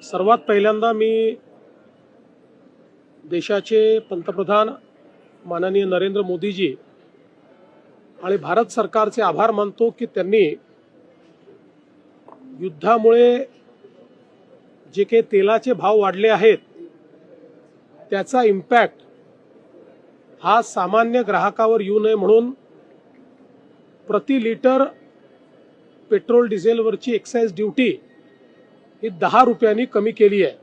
सर्वात पहिल्यांदा मी देशाचे पंतप्रधान माननीय नरेंद्र मोदीजी आणि भारत सरकारचे आभार मानतो की त्यांनी युद्धामुळे जे काही तेलाचे भाव वाढले आहेत त्याचा इम्पॅक्ट हा सामान्य ग्राहकावर येऊ नये म्हणून प्रति लिटर पेट्रोल डिझेलवरची एक्साइज ड्यूटी ही 10 रुपयांनी कमी केली आहे।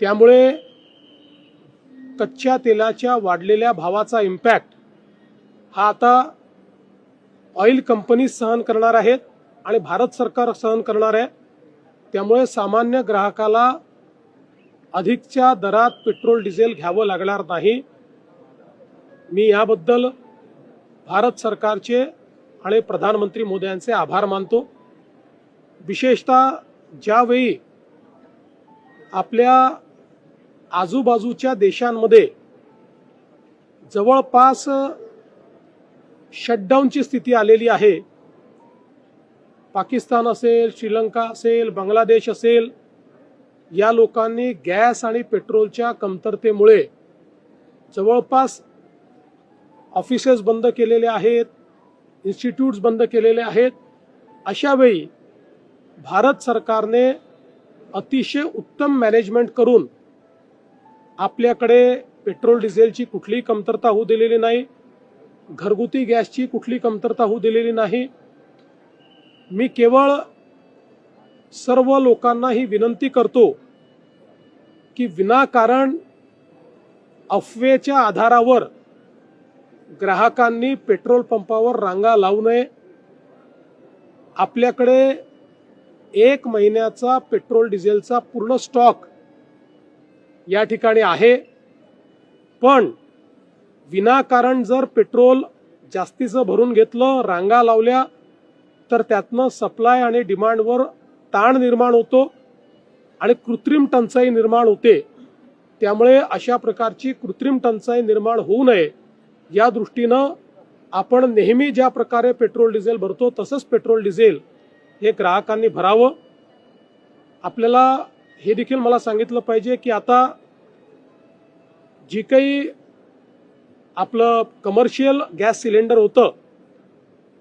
त्यामुळे कच्च्या तेलाच्या वाढलेल्या भावाचा इम्पॅक्ट हा आता ऑइल कंपनी सहन करणार आहेत आणि भारत सरकार सहन करणार आहे। त्यामुळे सामान्य ग्राहकाला अधिकच्या दरात पेट्रोल डिझेल घ्यावं लागणार नाही। मी याबद्दल भारत सरकारचे आणि प्रधानमंत्री मोदयांचे आभार मानतो। विशेषतः ज्यावेळी आपल्या आजूबाजूच्या देशांमध्ये जवळपास शटडाऊनची स्थिती आलेली आहे, पाकिस्तान असेल, श्रीलंका असेल, बांगलादेश असेल, या लोकांनी गॅस आणि पेट्रोलच्या कमतरतेमुळे जवळपास ऑफिसेस बंद केलेले आहेत, इन्स्टिट्यूट्स बंद केलेले आहेत। अशा वेळी भारत सरकारने अतिशय उत्तम मॅनेजमेंट करून आपल्याकडे पेट्रोल डिझेलची कुठलीही कमतरता होऊ दिलेली नाही, घरगुती गॅसची कुठली कमतरता होऊ दिलेली नाही। मी केवळ सर्व लोकांना ही विनंती करतो की विनाकारण अफवेच्या आधारावर ग्राहकांनी पेट्रोल पंपावर रांगा लावू नये। आपल्याकडे 1 महिन्याचा पेट्रोल डिझेलचा पूर्ण स्टॉक या ठिकाणी आहे, पण विनाकारण जर पेट्रोल जास्तीचं भरून घेतलं, रांगा लावल्या, तर त्यातनं सप्लाय आणि डिमांडवर ताण निर्माण होतो आणि कृत्रिम टंचाई निर्माण होते। त्यामुळे अशा प्रकारची कृत्रिम टंचाई निर्माण होऊ नये या दृष्टीनं आपण नेहमी ज्या प्रकारे पेट्रोल डिझेल भरतो तसंच पेट्रोल डिझेल हे ग्राहकांनी भरावं। आपल्याला हे देखील मला सांगितलं पाहिजे की आता जी काही आपलं कमर्शियल गॅस सिलेंडर होतं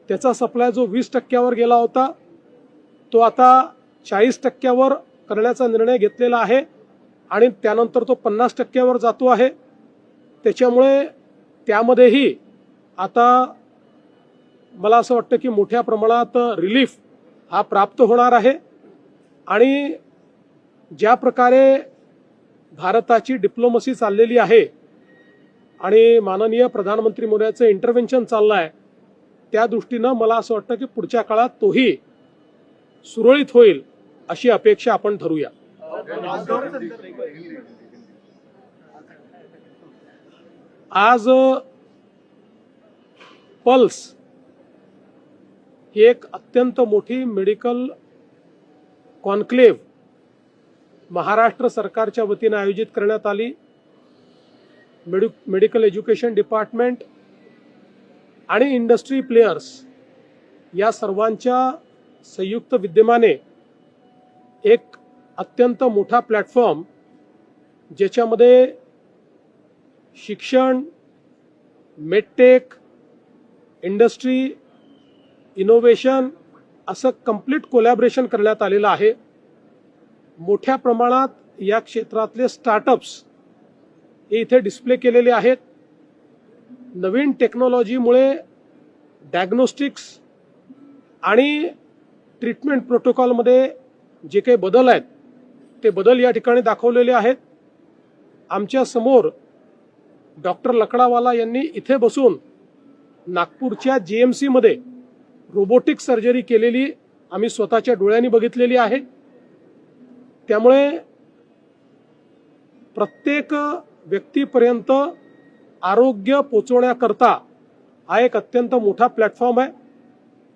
त्याचा सप्लाय जो 20% गेला होता तो आता 40% करण्याचा निर्णय घेतलेला आहे आणि त्यानंतर तो 50% जातो आहे। त्याच्यामुळे त्यामध्येही आता मला असं वाटतं की मोठ्या प्रमाणात रिलीफ हा प्राप्त होणार आहे आणि ज्या प्रकारे भारताची डिप्लोमसी चाललेली आहे आणि माननीय प्रधानमंत्री मोदयांचं इंटरव्हेन्शन चाललं आहे त्या दृष्टीनं मला असं वाटतं की पुढच्या काळात तोही सुरळीत होईल अशी अपेक्षा आपण धरूया। आज पल्स ही एक अत्यंत मोठी मेडिकल कॉन्क्लेव्ह महाराष्ट्र सरकारच्या वतीने आयोजित करण्यात आली। मेडिकल एज्युकेशन डिपार्टमेंट आणि इंडस्ट्री प्लेयर्स या सर्वांच्या संयुक्त विद्यमाने एक अत्यंत मोठा प्लॅटफॉर्म ज्याच्यामध्ये शिक्षण, मेडटेक, इंडस्ट्री, इनोव्हेशन असं कंप्लीट कोलॅबोरेशन करण्यात आलेलं आहे। मोठ्या प्रमाणात या क्षेत्रातले स्टार्टअप्स हे इथे डिस्प्ले केलेले आहेत। नवीन टेक्नॉलॉजीमुळे डायग्नोस्टिक्स आणि ट्रीटमेंट प्रोटोकॉलमध्ये जे काही बदल आहेत ते बदल या ठिकाणी दाखवलेले आहेत। आमच्या समोर डॉक्टर लकडावाला यांनी इथे बसून नागपूरच्या जीएमसी मध्ये रोबोटिक सर्जरी केलेली आम्ही स्वतःच्या डोळ्यांनी बघितलेली आहे। त्यामुळे प्रत्येक व्यक्तीपर्यंत आरोग्य पोहोचवण्याकरता हा एक अत्यंत मोठा प्लॅटफॉर्म आहे।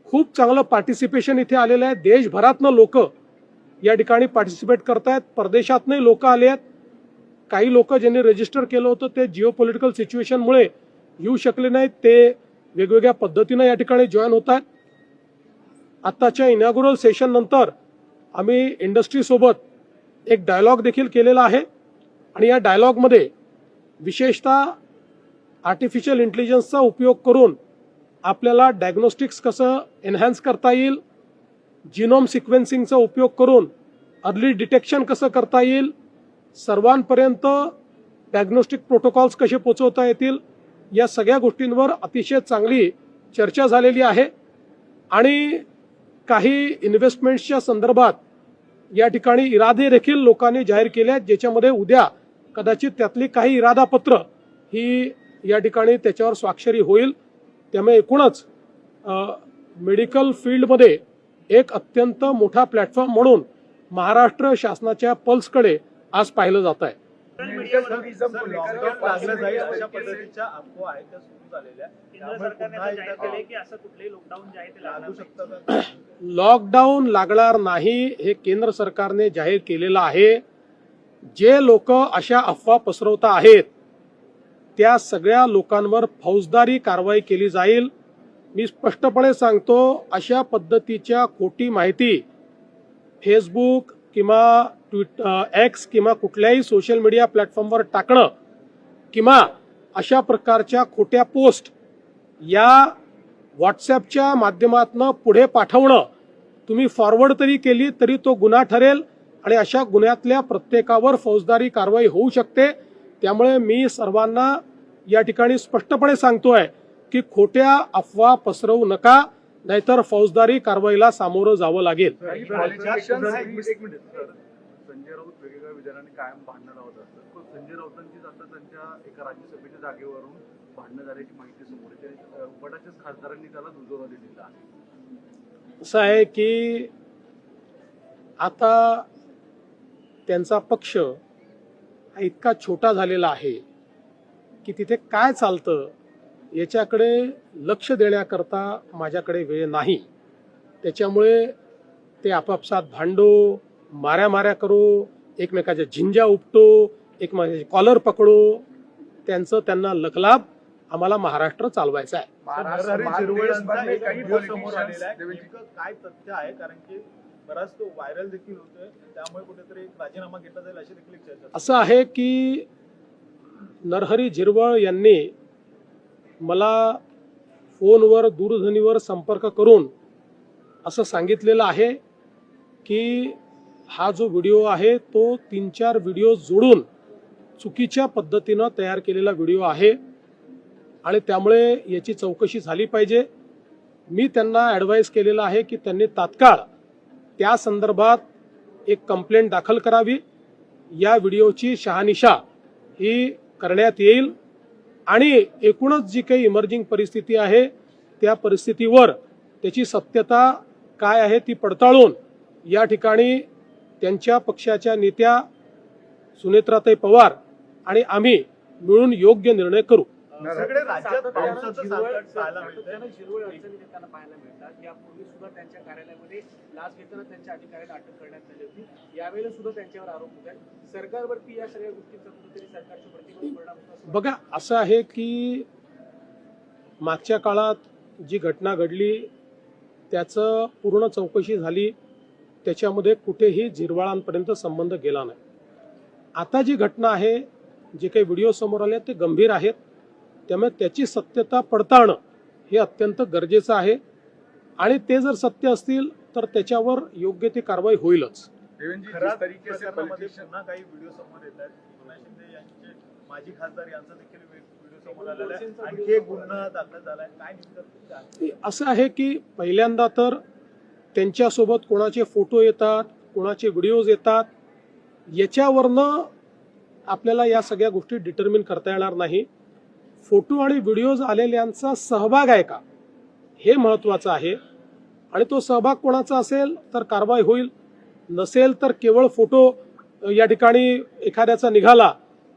खूप चांगलं पार्टिसिपेशन इथे आलेलं आहे। देशभरातनं लोक या ठिकाणी पार्टिसिपेट करतायत, परदेशातनंही लोक आले आहेत। काही लोक ज्यांनी रजिस्टर केलं होतं ते जिओपॉलिटिकल सिच्युएशनमुळे येऊ शकले नाहीत, ते वेगवेगळ्या पद्धतीने या ठिकाणी जॉईन होत आहेत। आताच्या इनॉग्युरल सेशन नंतर आम्ही इंडस्ट्री सोबत एक डायलॉग देखील केलेला आहे आणि या डायलॉगमध्ये विशेषतः आर्टिफिशियल इंटेलिजन्सचा उपयोग करून आपल्याला डायग्नोस्टिक्स कसं एनहान्स करता येईल, जिनोम सिक्वेन्सिंगचा उपयोग करून अर्ली डिटेक्शन कसं करता येईल, सर्वांपर्यंत डायग्नोस्टिक प्रोटोकॉल्स कसे पोहोचवता येतील, या सगळ्या गोष्टींवर अतिशय चांगली चर्चा झालेली आहे आणि काही इन्व्हेस्टमेंट्सच्या संदर्भात या ठिकाणी इरादे देखील लोकांनी जाहीर केले आहेत, ज्याच्यामध्ये उद्या कदाचित त्यातली काही इरादापत्र ही या ठिकाणी त्याच्यावर स्वाक्षरी होईल. त्यामुळे एकूणच मेडिकल फील्डमध्ये एक अत्यंत मोठा प्लॅटफॉर्म म्हणून महाराष्ट्र शासनाच्या पल्सकडे आज पाहिलं जात आहे. लॉकडाऊन लागणार नाही हे केंद्र सरकारने जाहीर केलेलं आहे. जे लोक अशा अफवा पसरवता आहेत त्या सगळ्या लोकांवर फौजदारी कारवाई केली जाईल. मी स्पष्टपणे सांगतो, अशा पद्धतीच्या खोटी माहिती फेसबुक किंवा एक्स किंवा कुठल्याही सोशल मीडिया प्लॅटफॉर्मवर टाकणं किंवा अशा प्रकारच्या खोट्या पोस्ट या व्हॉट्सॲपच्या माध्यमातून पुढे पाठवणं, तुम्ही फॉरवर्ड तरी केली तरी तो गुन्हा ठरेल आणि अशा गुन्ह्यातल्या प्रत्येकावर फौजदारी कारवाई होऊ शकते. त्यामुळे मी सर्वांना या ठिकाणी स्पष्टपणे सांगतोय की खोट्या अफवा पसरवू नका, नाहीतर फौजदारी कारवाईला सामोरं जावं लागेल. संजय राऊत वेगवेगळ्या विधानाने कायम भांडणं लावत असतात. संजय राऊतांचीच आता त्यांच्या एका राज्यसभेच्या जागेवरून भांडणं झाल्याची माहिती समोर येते. उपगटाच्याच खासदारांनी त्याला दुजोरा दिलेला आहे. असं आहे की आता त्यांचा पक्ष हा इतका छोटा झालेला आहे की तिथे काय चालतं याच्याकडे लक्ष देण्याकरता माझ्याकडे वेळ नाही. त्याच्यामुळे ते आपापसात भांडो, माऱ्या करो, एकमेकाच्या झिंजा उपटो, एकमेकाचे कॉलर पकडो, त्यांना लखलाभ आम्हाला महाराष्ट्र चालवायचा आहे. काय तथ्य आहे, कारण की बराच तो व्हायरल देखील होतोय, त्यामुळे कुठेतरी राजीनामा घेतला जाईल अशी देखील चर्चा. असं आहे की नरहरी झिरवळ यांनी मला फोनवर दूरध्वनीवर संपर्क करून असं सांगितलेलं आहे की हा जो व्हिडिओ आहे तो 3-4 व्हिडिओ जोडून चुकीच्या पद्धतीनं तयार केलेला व्हिडिओ आहे आणि त्यामुळे याची चौकशी झाली पाहिजे. मी त्यांना ॲडवाईस केलेलं आहे की त्यांनी तात्काळ त्या संदर्भात एक कंप्लेंट दाखल करावी. या व्हिडिओची शहानिशा ही करण्यात येईल आणि एकूणच जी काही इमर्जिंग परिस्थिती आहे त्या परिस्थितीवर त्याची सत्यता काय आहे ती पडताळून या ठिकाणी त्यांच्या पक्षाच्या नेत्या सुनेत्राताई पवार आणि आम्ही मिळून योग्य निर्णय करू. सगळे राज्यात पावसाचं संकट पाहायला मिळतंय. शिरोळ अडचणी देताना पाहायला मिळतात. यापूर्वी सुद्धा त्यांच्या कार्यालयामध्ये लाच घेताना त्यांच्या अधिकाऱ्यांना अटक करण्यात आली होती. यावेळेला सुद्धा त्यांच्यावर आरोप होत आहेत. सरकारवरती या सगळ्या गोष्टींचा कुठेतरी सरकारच्या प्रतिबंध परिणाम होतो. बघा, असं आहे की मागच्या काळात जी घटना घडली त्याचं पूर्ण चौकशी झाली, त्याच्यामध्ये कुठेही झिरवाळांपर्यंत संबंध गेला नाही. आता जी घटना आहे, जे काही व्हिडिओ समोर आले ते गंभीर आहेत, त्यामुळे त्याची सत्यता पडताळणं हे अत्यंत गरजेचं आहे आणि ते जर सत्य असतील तर त्याच्यावर योग्य ती कारवाई होईलच. प्रकरणामध्ये पुन्हा काही व्हिडिओ समोर येत आहेत. एकनाथ शिंदे यांचे माजी खासदार यांचा देखील व्हिडिओ समोर आलेला आहे. आणखी एक गुन्हा दाखल झालाय. काय नेमकं असं आहे की पहिल्यांदा तर त्यांच्यासोबत कोणाचे फोटो येतात, कोणाचे व्हिडिओज येतात, याच्यावरनं आपल्याला या सगळ्या गोष्टी डिटर्मिन करता येणार नाही. फोटो आणि व्हिडिओज आलेल्यांचा सहभाग आहे का हे महत्त्वाचं आहे आणि तो सहभाग कोणाचा असेल तर कारवाई होईल, नसेल तर केवळ फोटो या ठिकाणी एखाद्याचा निघाला,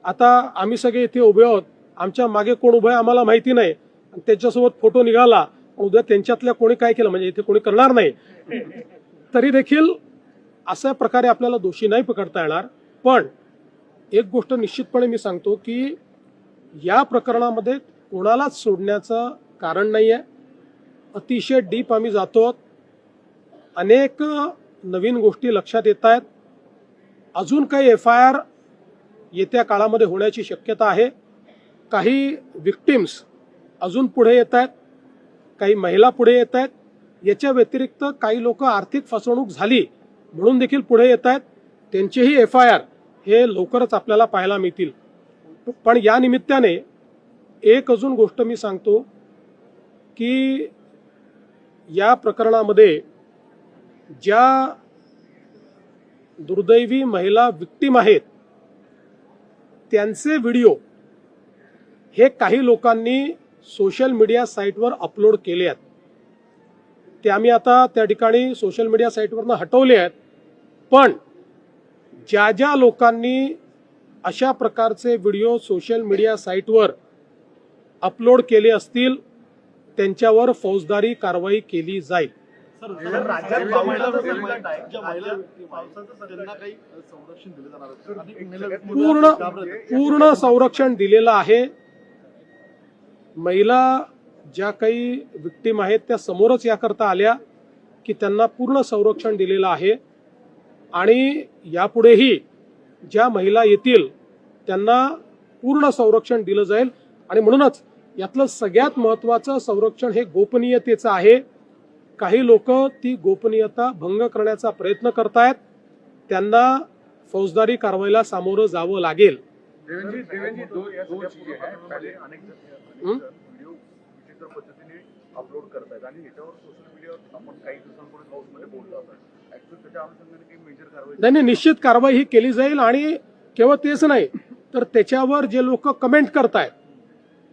आता आम्ही सगळे इथे उभे आहोत, आमच्या मागे कोण उभं आहे आम्हाला माहिती नाही, त्याच्यासोबत फोटो निघाला, उद्या त्यांच्यातल्या कोणी काय केलं म्हणजे इथे कोणी करणार नाही, तरी देखील अशा प्रकारे आपल्याला दोषी नाही पकडता येणार. पण एक गोष्ट निश्चितपणे मी सांगतो की या प्रकरणामध्ये कोणालाच सोडण्याचं कारण नाही आहे. अतिशय डीप आम्ही जातो, अनेक नवीन गोष्टी लक्षात येत आहेत अजून काही FIR येत्या काळामध्ये होण्याची शक्यता आहे. काही विक्टिम्स अजून पुढे येत आहेत, काही महिला पुढे येत आहेत. याच्या व्यतिरिक्त काही लोक आर्थिक फसवणूक झाली म्हणून देखील पुढे येत आहेत. त्यांचेही FIR हे लवकरच आपल्याला पाहायला मिळतील. पण या निमित्ताने एक अजून गोष्ट मी सांगतो की या प्रकरणामध्ये ज्या दुर्दैवी महिला विक्टिम आहेत त्यांचे व्हिडिओ हे काही लोकांनी सोशल मीडिया साईटवर अपलोड केले आहेत. ते आम्ही आता त्या ठिकाणी सोशल मीडिया साईटवरनं हटवले आहेत. पण ज्या ज्या लोकांनी अशा प्रकारचे व्हिडिओ सोशल मीडिया साईटवर अपलोड केले असतील त्यांच्यावर फौजदारी कारवाई केली जाईल. राज्यात पावसाचं संकट आहे. ज्या महिला पावसाचं संकट आहे, काही संरक्षण दिलं जाणार आहे. पूर्ण संरक्षण दिलेलं आहे. महिला ज्या काही विक्टिम आहेत त्या समोरच याकरता आल्या की त्यांना पूर्ण संरक्षण दिलेलं आहे. आणि यापुढेही ज्या महिला येतील त्यांना पूर्ण संरक्षण दिलं जाईल. आणि म्हणूनच यातलं सगळ्यात महत्त्वाचं संरक्षण हे गोपनीयतेचं आहे. काही लोक ती गोपनीयता भंग करण्याचा प्रयत्न करतायत. त्यांना फौजदारी कारवाईला सामोरं जावं लागेल. देवेंद्रजी, दोन चीजें हैं. पहले अनेक व्हिडिओ विचित्र पद्धतीने अपलोड करतायत आणि याच्यावर सोशल मीडियावर आपण काही दिवसांपूर्वी हाऊसमध्ये बोललो होतो. ऍक्च्युअली त्याच्या अनुषंगाने काही मेजर कारवाई नाही, निश्चित कारवाई ही केली जाईल. आणि केवळ तेच नाही तर त्याच्यावर जे लोक कमेंट करतायत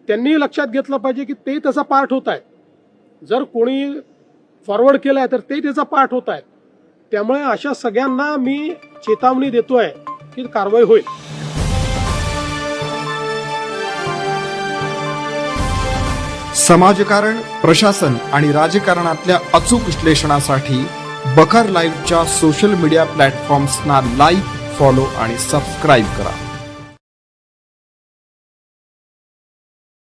त्यांनी लक्षात घेतलं पाहिजे की ते त्याचा पार्ट होत आहेत. जर कोणी फॉरवर्ड केलाय तर ते त्याचा पार्ट होत आहेत. त्यामुळे अशा सगळ्यांना मी चेतावणी देतोय की कारवाई होईल. समाजकारण, प्रशासन आणि राजकारणातल्या अचूक विश्लेषणासाठी बखर लाईव्हच्या सोशल मीडिया प्लॅटफॉर्म्सना लाईक, फॉलो आणि सबस्क्राईब करा.